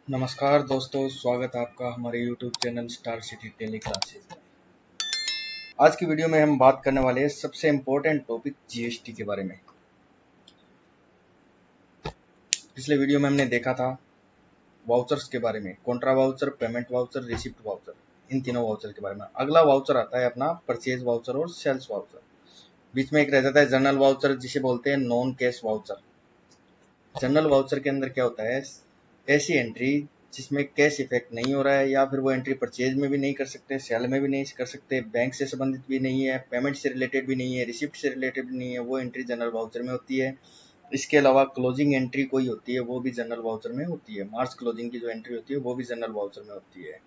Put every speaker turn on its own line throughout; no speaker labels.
नमस्कार दोस्तों, स्वागत है आपका हमारे YouTube channel star city tele classes में। आज की वीडियो में हम बात करने वाले हैं सबसे इम्पोर्टेंट टॉपिक जीएसटी के बारे में। पिछले वीडियो में हमने देखा था वाउचर्स के बारे में, contra voucher, payment voucher, receipt voucher, इन तीनों वाउचर के बारे में। अगला वाउचर आता है अपना परचेज वाउचर और सेल्स वाउचर। बीच में एक रह जाता है जनरल वाउचर, जिसे बोलते हैं non cash voucher. General voucher के अंदर क्या होता है, ऐसी एंट्री जिसमें कैश इफेक्ट नहीं हो रहा है, या फिर वो एंट्री परचेज में भी नहीं कर सकते, सेल में भी नहीं कर सकते, बैंक से संबंधित भी नहीं है, पेमेंट से रिलेटेड भी नहीं है, रिसिप्ट से रिलेटेड भी नहीं है, वो एंट्री जनरल वाउचर में होती है। इसके अलावा क्लोजिंग एंट्री कोई होती है, वो भी जनरल वाउचर में होती है। मार्च क्लोजिंग की जो एंट्री होती है वो भी जनरल वाउचर में होती है।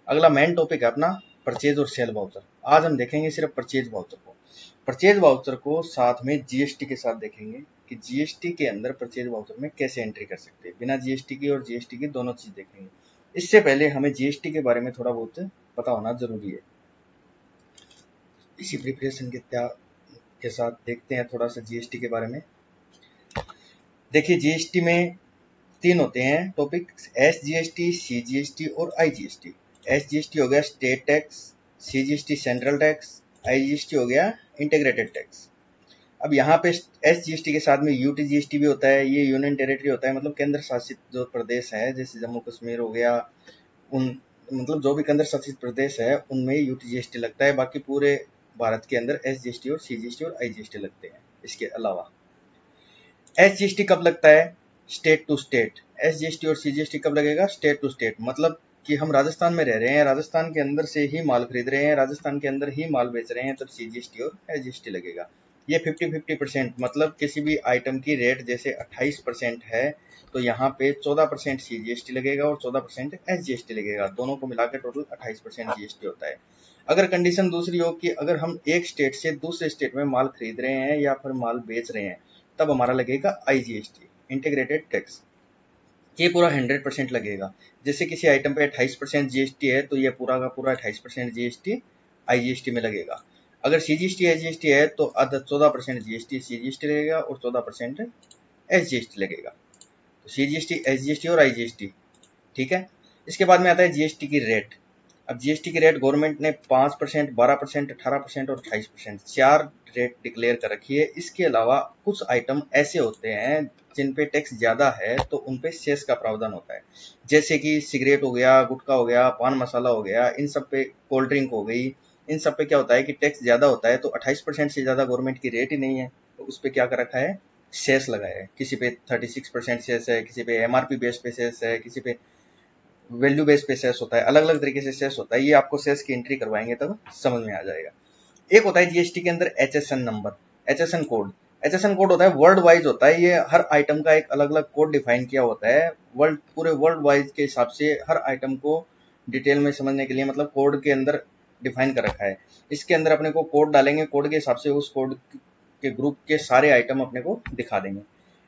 अगला मेन टॉपिक है अपना परचेज और सेल वाउचर। आज हम देखेंगे सिर्फ परचेज वाउचर को। परचेज वाउचर को साथ में जीएसटी के साथ देखेंगे कि जीएसटी के अंदर परचेज वाउचर में कैसे एंट्री कर सकते हैं। बिना जीएसटी की और जीएसटी की दोनों चीज देखेंगे। इससे पहले हमें जीएसटी के बारे में थोड़ा बहुत पता होना जरूरी है। इसी प्रिपरेशन के साथ देखते हैं थोड़ा सा जीएसटी के बारे में। देखिए, जीएसटी में तीन होते हैं topic, S GST, C GST और आई जीएसटी। एस जीएसटी हो गया state tax, C GST central tax, I GST हो गया इंटीग्रेटेड टैक्स। अब यहाँ पे एस जीएसटी के साथ में यूटी जीएसटी भी होता है। ये यूनियन टेरिटरी होता है, मतलब केंद्र शासित जो प्रदेश है, जैसे जम्मू कश्मीर हो गया, उन मतलब जो भी केंद्र शासित प्रदेश है उनमें यूटी जीएसटी लगता है। बाकी पूरे भारत के अंदर एस जीएसटी और सी जीएसटी और आई जीएसटी लगते हैं। इसके अलावा एस जीएसटी कब लगता है, state to state. S GST और सी जीएसटी कब लगेगा, स्टेट टू स्टेट। मतलब कि हम राजस्थान में रह रहे हैं, राजस्थान के अंदर से ही माल खरीद रहे हैं, राजस्थान के अंदर ही माल बेच रहे हैं, तब सी जीएसटी और एस जीएसटी लगेगा। ये 50-50%, मतलब किसी भी आइटम की रेट जैसे 28% है तो यहाँ पे 14% सी जीएसटी लगेगा और 14% एस जीएसटी लगेगा। दोनों को मिलाकर टोटल 28% जीएसटी होता है। अगर कंडीशन दूसरी हो कि अगर हम एक स्टेट से दूसरे स्टेट में माल खरीद रहे हैं या फिर माल बेच रहे हैं, तब हमारा लगेगा आईजीएसटी, इंटीग्रेटेड टैक्स। ये पूरा 100% लगेगा। जैसे किसी आइटम पे 28% जीएसटी है तो ये पूरा का पूरा 28% जीएसटी आईजीएसटी में लगेगा। अगर सीजीएसटी एसजीएसटी है तो 14% जीएसटी सीजीएसटी लगेगा और 14% एसजीएसटी लगेगा। तो सीजीएसटी, एसजीएसटी और आईजीएसटी, ठीक है। इसके बाद में आता है जीएसटी की रेट। अब जीएसटी की रेट गवर्नमेंट ने 5%, 12%, 18% और 28%, 4 रेट डिक्लेयर कर रखी है। इसके अलावा कुछ आइटम ऐसे होते हैं जिन पे टैक्स ज्यादा है तो उन पे सेस का प्रावधान होता है। जैसे कि सिगरेट हो गया, गुटखा हो गया, पान मसाला हो गया, इन सब पे, कोल्ड ड्रिंक हो गई, इन सब पे क्या होता है कि टैक्स ज्यादा होता है। तो 28% से ज्यादा गवर्नमेंट की रेट ही नहीं है, तो उस पे क्या कर रखा है, सेस लगाया है। किसी पे 36% सेस है, किसी पे एमआरपी बेस पे सेस है, किसी पे वैल्यू बेस पे सेस होता है। अलग अलग तरीके से सेस होता है। ये आपको सेस की एंट्री करवाएंगे तब समझ में आ जाएगा। एक होता है जीएसटी के अंदर HSN number, HSN code. HSN code होता है वर्ल्ड वाइज होता है। ये हर आइटम का एक अलग अलग कोड डिफाइन किया होता है। पूरे वर्ल्ड वाइज के हिसाब से हर आइटम को डिटेल में समझने के लिए, मतलब कोड के अंदर डिफाइन कर रखा है। इसके अंदर अपने को कोड डालेंगे, कोड के हिसाब से उस कोड के ग्रुप के सारे आइटम अपने को दिखा देंगे।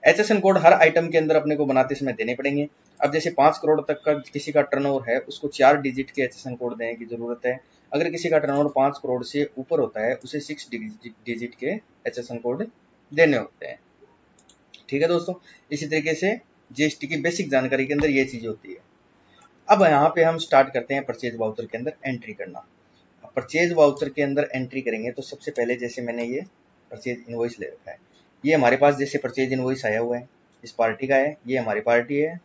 एचएसएन कोड हर आइटम के अंदर अपने को बनाते समय देने पड़ेंगे। अब जैसे 5 करोड़ तक का किसी का टर्नओवर है, उसको 4 डिजिट के एचएसएन कोड देने की जरूरत है। अगर किसी का टर्नओवर 5 करोड़ से ऊपर होता है, उसे 6 डिजिट के एचएसएन कोड देने होते हैं। ठीक है दोस्तों, इसी तरीके से जीएसटी की बेसिक जानकारी के अंदर ये चीज होती है। अब यहाँ पे हम स्टार्ट करते हैं परचेज वाउचर के अंदर एंट्री करना। परचेज वाउचर के अंदर एंट्री करेंगे तो सबसे पहले जैसे मैंने ये परचेज इनवॉइस ले रखा है, ये हमारे पास जैसे परचेज इनवॉइस आया हुआ है, इस पार्टी का है, ये हमारी पार्टी है,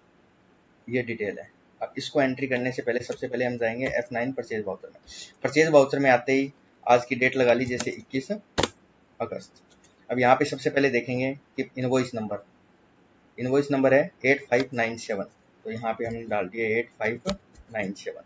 ये डिटेल है। अब इसको एंट्री करने से पहले सबसे पहले हम जाएंगे F9 परचेज वाउचर में। परचेज वाउचर में आते ही आज की डेट लगा ली, जैसे 21 अगस्त। अब यहाँ पे सबसे पहले देखेंगे कि इनवॉइस नंबर है 8597, तो यहाँ पे हमने डाल दिया 8597।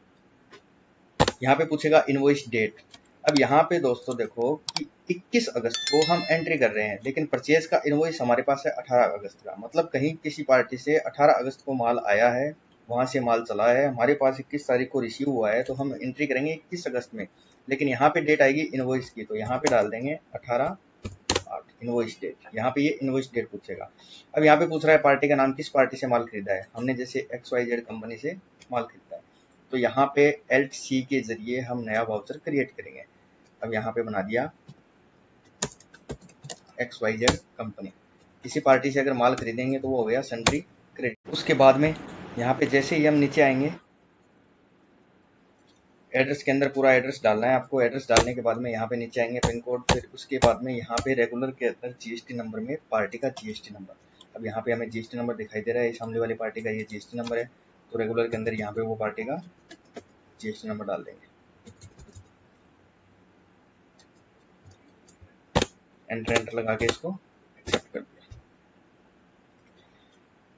यहाँ पे पूछेगा इनवॉइस डेट। अब यहाँ पे दोस्तों देखो कि 21 अगस्त को हम एंट्री कर रहे हैं, लेकिन परचेज का इनवॉइस हमारे पास है 18 अगस्त का। मतलब कहीं किसी पार्टी से 18 अगस्त को माल आया है, वहां से माल चला है, हमारे पास 21 तारीख को रिसीव हुआ है, तो हम एंट्री करेंगे 21 अगस्त में। लेकिन यहाँ पे डेट आएगी इनवॉइस की, तो यहाँ पे डाल देंगे 18/8 इनवॉइस डेट। यहाँ पे ये इनवॉइस डेट पूछेगा। अब यहाँ पे पूछ रहा है पार्टी का नाम, किस पार्टी से माल खरीदा है। हमने जैसे XYZ कंपनी से माल खरीदा है, तो यहाँ पे LC के जरिए हम नया वाउचर क्रिएट करेंगे। अब यहाँ पे बना दिया XYZ कंपनी। किसी पार्टी से अगर माल खरीदेंगे तो वो हो गया सन्ड्री क्रेडिट। उसके बाद में यहाँ पे जैसे ही हम नीचे आएंगे, एड्रेस के अंदर पूरा एड्रेस डालना है आपको। एड्रेस डालने के बाद में यहाँ पे नीचे आएंगे पिन कोड, फिर उसके बाद में यहाँ पे रेगुलर के अंदर जीएसटी नंबर में पार्टी का जीएसटी नंबर। अब यहाँ पे हमें जीएसटी नंबर दिखाई दे रहा है, सामने वाली पार्टी का ये जीएसटी नंबर है, तो रेगुलर के अंदर यहाँ पे वो पार्टी का जीएसटी नंबर डाल देंगे। एंटर एंटर लगा के इसको एक्सेप्ट कर दिया।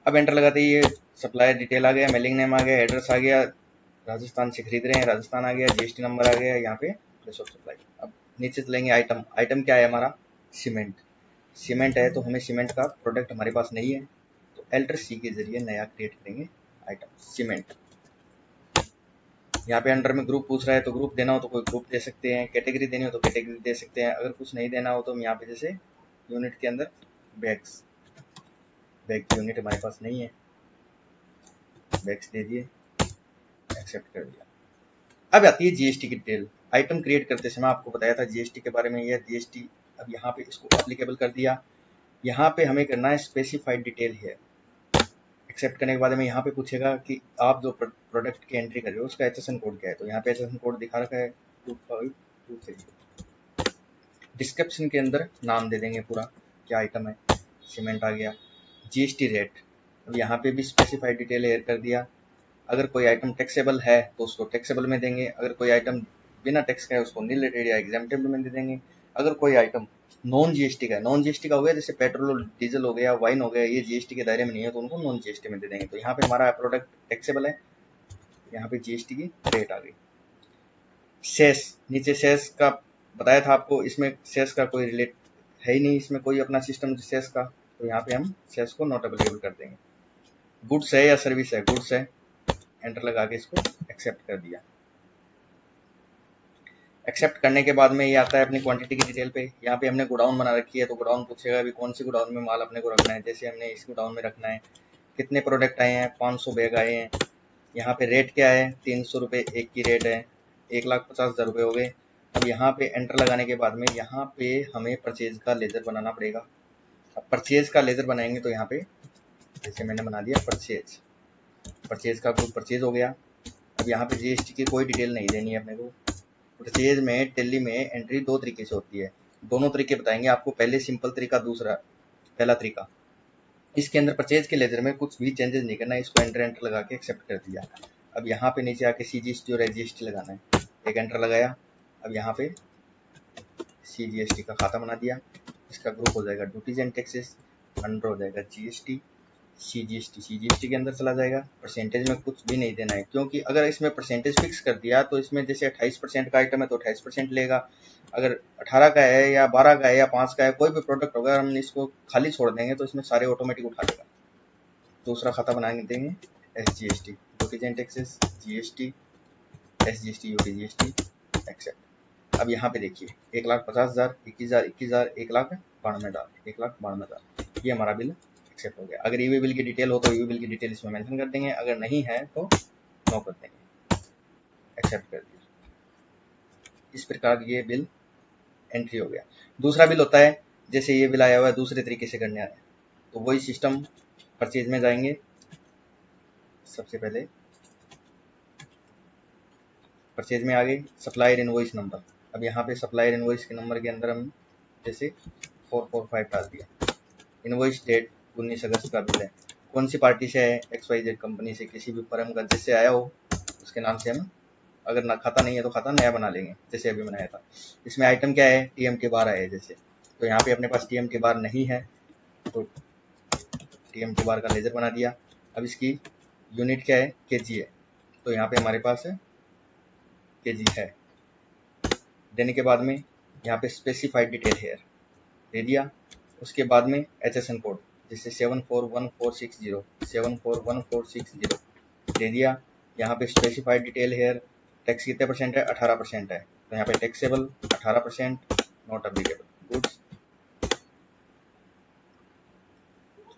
अब एंटर लगाते ही ये सप्लायर डिटेल आ गया, मेलिंग नेम आ गया, एड्रेस आ गया, राजस्थान से खरीद रहे हैं राजस्थान आ गया, जीएसटी नंबर आ गया, यहाँ पे प्लेस ऑफ सप्लाई। अब नीचे चलेंगे, आइटम। आइटम क्या है हमारा? सीमेंट। सीमेंट है तो हमें सीमेंट का प्रोडक्ट हमारे पास नहीं है, तो एल्टर सी के जरिए नया क्रिएट करेंगे आइटम सीमेंट। यहाँ पे अंडर में ग्रुप पूछ रहा है, तो ग्रुप देना हो तो कोई ग्रुप दे सकते हैं, कैटेगरी देनी हो तो कैटेगरी दे सकते हैं। अगर कुछ नहीं देना हो तो हम यहाँ पे जैसे यूनिट के अंदर बैग्स, बैग की यूनिट हमारे पास नहीं है, बैग्स दे दिए, एक्सेप्ट कर दिया। अब आती है जीएसटी की डिटेल। आइटम क्रिएट करते समय आपको बताया था जीएसटी के बारे में, यह जीएसटी। अब यहाँ पे इसको एप्लीकेबल कर दिया। यहाँ पे हमें करना है स्पेसिफाइड डिटेल है। एक्सेप्ट करने के बाद में यहाँ पे पूछेगा कि आप जो प्रोडक्ट की एंट्री कर रहे हो उसका एचएसएन कोड क्या है, तो यहाँ पे एचएसएन कोड दिखा रखा है 2523। डिस्क्रिप्शन के अंदर नाम दे देंगे पूरा, क्या आइटम है, सीमेंट आ गया। जीएसटी रेट, अब यहाँ पे भी स्पेसिफाइड डिटेल एड कर दिया। अगर कोई आइटम टैक्सेबल है तो उसको टैक्सेबल में देंगे, अगर कोई आइटम बिना टैक्स का है उसको नील रेटेड या एग्जाम्पटेबल में दे देंगे। अगर कोई आइटम नॉन जीएसटी का है, नॉन जीएसटी का हो गया जैसे पेट्रोल डीजल हो गया, वाइन हो गया, ये जीएसटी के दायरे में नहीं है तो उनको नॉन जीएसटी में दे देंगे। तो यहाँ पे हमारा प्रोडक्ट टैक्सेबल है, यहाँ पे जीएसटी की रेट आ गई। सेस, नीचे सेस का बताया था आपको, इसमें सेस का कोई रिलेट है ही नहीं, इसमें कोई अपना सिस्टम सेस का, तो यहाँ पे हम सेस को नॉट अवेलेबल कर देंगे। गुड्स है या सर्विस है? गुड्स है, एंटर लगा के इसको एक्सेप्ट कर दिया। एक्सेप्ट करने के बाद में ये आता है अपनी क्वांटिटी की डिटेल पे। यहाँ पे हमने गोडाउन बना रखी है, तो गोडाउन पूछेगा अभी कौन सी गोडाउन में माल अपने को रखना है, जैसे हमने इस गोडाउन में रखना है। कितने प्रोडक्ट आए हैं? 500 बैग आए हैं। यहाँ पे रेट क्या है? 300 रुपये एक की रेट है, 1,50,000 रुपये हो गए। अब यहाँ पे एंटर लगाने के बाद में यहाँ पे हमें परचेज का लेजर बनाना पड़ेगा। अब परचेज का लेजर बनाएंगे तो यहाँ पे जैसे मैंने बना दिया परचेज, परचेज का ग्रुप परचेज हो गया। अब यहाँ पे जीएसटी की कोई डिटेल नहीं देनी है अपने को। परचेज में टेली में एंट्री दो तरीके से होती है, दोनों तरीके बताएंगे आपको, पहले सिंपल तरीका, दूसरा पहला तरीका। इसके अंदर परचेज के लेजर में कुछ भी चेंजेस नहीं करना है, इसको एंटर एंटर लगा के एक्सेप्ट कर दिया। अब यहाँ पे नीचे आके सीजीएसटी और एसजीएसटी लगाना है, एक एंटर लगाया। अब यहाँ पे सीजीएसटी का खाता बना दिया, इसका ग्रुप हो जाएगा ड्यूटीज एंड टैक्सेस, अंडर हो जाएगा जीएसटी, सीजीएसटी के अंदर चला जाएगा। परसेंटेज में कुछ भी नहीं देना है, क्योंकि अगर इसमें परसेंटेज फिक्स कर दिया तो इसमें जैसे 28% का आइटम है तो 28% लेगा, अगर 18 का है या 12 का है या 5 का है, कोई भी प्रोडक्ट होगा, हम इसको खाली छोड़ देंगे तो इसमें सारे ऑटोमेटिक उठा लेगा। दूसरा खाता बना देंगे SGST, duties and taxes, GST, SGST, UTGST, accept. अब यहाँ पे देखिए 1,50,000, 21,000, 21,000, 1,92,000, 1,92,000, ये हमारा बिल एक्सेप्ट हो गया। अगर ईवी बिल की डिटेल हो तो ईवी बिल की डिटेल इसमें मेंशन कर देंगे, अगर नहीं है तो नो कर देंगे, एक्सेप्ट कर दिया। इस प्रकार ये बिल एंट्री हो गया। दूसरा बिल होता है जैसे ये बिल आया हुआ है दूसरे तरीके से करने आया, तो वही सिस्टम, परचेज में जाएंगे, सबसे पहले परचेज में आ गई सप्लायर इनवॉइस नंबर। अब यहाँ पे सप्लायर इनवॉइस के नंबर के अंदर हम जैसे 445 डाल दिया। इनवॉइस डेट 19 अगस्त का बिल है, कौन सी पार्टी से है? XYZ कंपनी से, किसी भी फर्म का जिससे आया हो उसके नाम से हम, अगर ना खाता नहीं है तो खाता नया बना लेंगे जैसे अभी बनाया था। इसमें आइटम क्या है? TMT बार आया है जैसे, तो यहाँ पे अपने पास TMT बार नहीं है तो TMT बार का लेजर बना दिया। अब इसकी यूनिट क्या है? KG है, तो यहाँ पे हमारे पास है KG है। देने के बाद में यहाँ पे स्पेसिफाइड डिटेल हेयर दे दिया। उसके बाद में HSN कोड जैसे 741460, 741460 दे दिया। यहाँ पे स्पेसिफाइड डिटेल हेयर, टैक्स कितने परसेंट है? 18% है, तो यहाँ पे taxable 18%, not applicable, goods,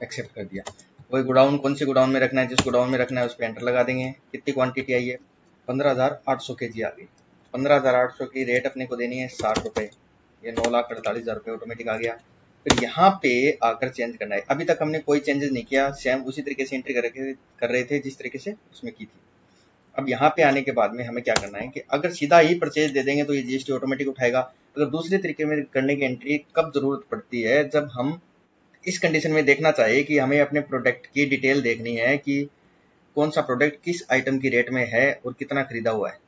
accept कर दिया। वही गोडाउन, कौन सी गोडाउन में रखना है, जिस गोडाउन में रखना है उस पर एंटर लगा देंगे। कितनी क्वांटिटी आई है? 15,800 kg आ गई। 15,800 की रेट अपने को देनी है 60 रुपये, ये 9,48,000 रुपये ऑटोमेटिक आ गया। फिर यहाँ पे आकर चेंज करना है। अभी तक हमने कोई चेंजेस नहीं किया, सेम उसी तरीके से एंट्री कर रहे थे जिस तरीके से उसमें की थी। अब यहाँ पे आने के बाद में हमें क्या करना है कि अगर सीधा ही परचेज दे देंगे तो ये जीएसटी ऑटोमेटिक उठाएगा। अगर दूसरे तरीके में करने की एंट्री कब जरूरत पड़ती है, जब हम इस कंडीशन में देखना चाहिए कि हमें अपने प्रोडक्ट की डिटेल देखनी है कि कौन सा प्रोडक्ट किस आइटम की रेट में है और कितना खरीदा हुआ है,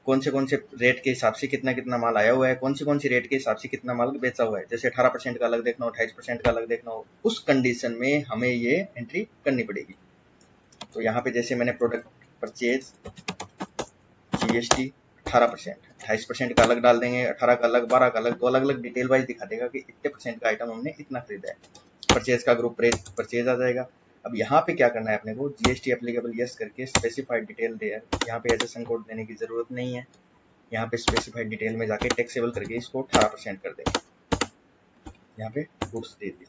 कौन से रेट के हिसाब से कितना कितना माल आया हुआ है, कौन सी रेट के हिसाब से कितना माल बेचा हुआ है। जैसे 18% का अलग देखना हो, 28% का अलग देखना हो, उस कंडीशन में हमें ये एंट्री करनी पड़ेगी। तो यहाँ पे जैसे मैंने प्रोडक्ट परचेज जीएसटी 18%, 28% का अलग डाल देंगे, 18 का अलग, 12 का अलग, तो अलग अलग डिटेल वाइज दिखा देगा कि इतने परसेंट का आइटम हमने इतना खरीदा है। परचेज का ग्रुप परचेज आ जाएगा। अब यहाँ पे क्या करना है अपने को, जीएसटी एप्लीकेबल यस करके स्पेसिफाइड डिटेल दे, यहाँ पे एसएसएन कोड देने की जरूरत नहीं है। यहाँ पे स्पेसिफाइड डिटेल में जाके टैक्सेबल करके इसको 18% कर देंगे। यहाँ पे गुड्स दे दी।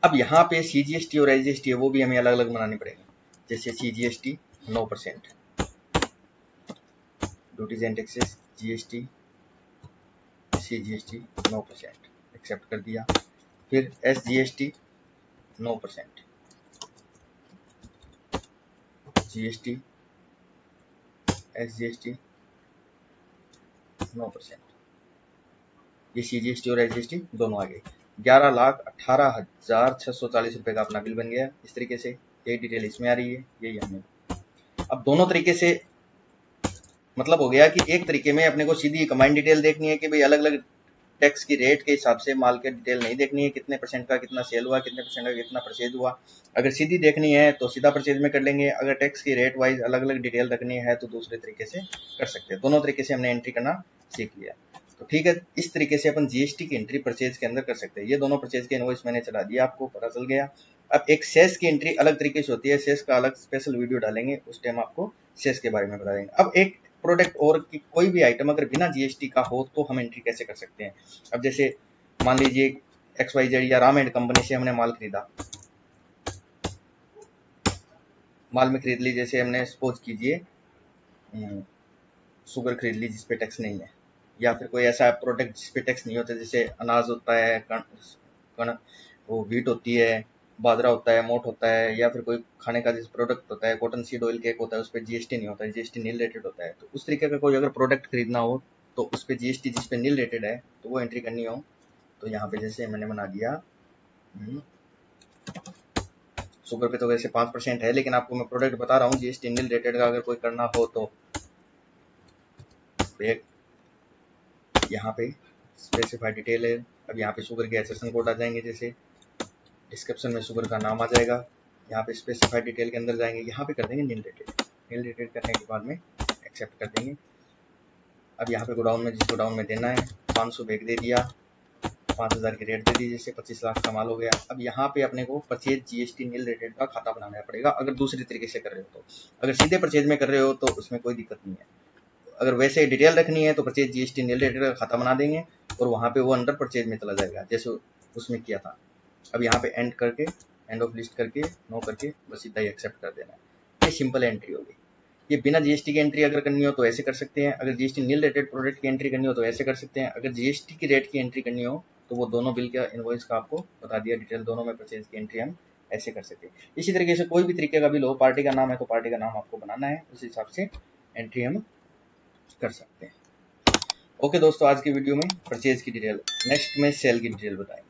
अब यहाँ पे सीजीएसटी और एसजीएसटी है वो भी हमें अलग अलग बनाने पड़ेंगे। जैसे CGST 9%, duties and taxes, GST, CGST 9% accept कर दिया। फिर एसजीएसटी 9%, जीएसटी, एसजीएसटी 9%, ये सीजीएसटी और एसजीएसटी दोनों आ गए। 11,18,640 रुपए का अपना बिल बन गया। इस तरीके से ये डिटेल इसमें आ रही है, यही हमने। अब दोनों तरीके से मतलब हो गया कि एक तरीके में अपने को सीधी कंबाइंड डिटेल देखनी है कि भाई अलग अलग टैक्स की रेट के हिसाब से माल के डिटेल नहीं देखनी है, कितने परसेंट का कितना सेल हुआ, कितने परसेंट का कितना परचेज हुआ। अगर सीधी देखनी है तो सीधा परचेज में कर लेंगे, अगर टैक्स की रेट वाइज अलग अलग डिटेल रखनी है तो दूसरे तरीके से कर सकते हैं। दोनों तरीके से हमने एंट्री करना सीख लिया। तो ठीक है, इस तरीके से अपन जीएसटी की एंट्री परचेज के अंदर कर सकते हैं। ये दोनों परचेज के इनवॉइस मैंने चला दिया, आपको पता चल गया। अब एक सेस की एंट्री अलग तरीके से होती है, सेस का अलग स्पेशल वीडियो डालेंगे, उस टाइम आपको सेस के बारे में बता देंगे। अब एक प्रोडक्ट और की कोई भी आइटम अगर बिना जीएसटी का हो तो हम एंट्री कैसे कर सकते हैं। अब जैसे मान लीजिए XYZ या राम एंड कंपनी से हमने माल खरीदा, माल में खरीद ली, जैसे हमने सपोज कीजिए शुगर खरीद ली जिसपे टैक्स नहीं है, या फिर कोई ऐसा प्रोडक्ट जिसपे टैक्स नहीं होता, जैसे अनाज होता है, वो व्हीट होती है, बाजरा होता है, मोट होता है, या फिर कोई खाने का जैसे प्रोडक्ट होता है, कॉटन सीड ऑयल केक होता है, उस पर जीएसटी नहीं होता है, जीएसटी नील रेटेड होता है। तो उस तरीके का कोई अगर प्रोडक्ट खरीदना हो तो उस पर जीएसटी जिस पे नील रेटेड है तो वो एंट्री करनी हो, तो यहाँ पे जैसे मैंने बना दिया शुगर पे तो वैसे 5% है, लेकिन आपको मैं प्रोडक्ट बता रहा हूँ जीएसटी नील रेटेड का अगर कोई करना हो तो यहाँ पे स्पेसिफाइड डिटेल है। अब यहाँ पे शुगर के एसएसएन कोड आ जाएंगे, जैसे डिस्क्रिप्शन में शुगर का नाम आ जाएगा, यहाँ पे स्पेसिफाइड डिटेल के अंदर जाएंगे, यहाँ पे कर देंगे नील रेटेड। नील रेटेड करने के बाद में एक्सेप्ट कर देंगे। अब यहाँ पे गोडाउन में जिस गोडाउन में देना है 500 बैग दे दिया, 5,000 की रेट दे दी, जैसे 25 लाख का माल हो गया। अब यहाँ पे अपने को परचेज जीएसटी नील रेटेड का खाता बनाना पड़ेगा अगर दूसरी तरीके से कर रहे हो तो। अगर सीधे परचेज में कर रहे हो तो उसमें कोई दिक्कत नहीं है। अगर वैसे डिटेल रखनी है तो परचेज जीएसटी नील रेटेड का खाता बना देंगे और वहाँ पे वो अंडर परचेज में चला जाएगा जैसे उसमें किया था। अब यहाँ पे एंड करके, एंड ऑफ लिस्ट करके, नो करके बस सीधा ही एक्सेप्ट कर देना है। ये सिंपल एंट्री होगी। ये बिना जीएसटी की एंट्री अगर करनी हो तो ऐसे कर सकते हैं, अगर जीएसटी नील रेटेड प्रोडक्ट की एंट्री करनी हो तो ऐसे कर सकते हैं, अगर जीएसटी की रेट की एंट्री करनी हो तो वो दोनों बिल का इनवॉइस का आपको बता दिया डिटेल, दोनों में परचेज की एंट्री हम ऐसे कर सकते हैं। इसी तरीके से कोई भी तरीके का बिल हो, पार्टी का नाम है तो पार्टी का नाम आपको बनाना है, उस हिसाब से एंट्री हम कर सकते हैं। ओके दोस्तों, आज की वीडियो में परचेज की डिटेल, नेक्स्ट में सेल की डिटेल बताएंगे।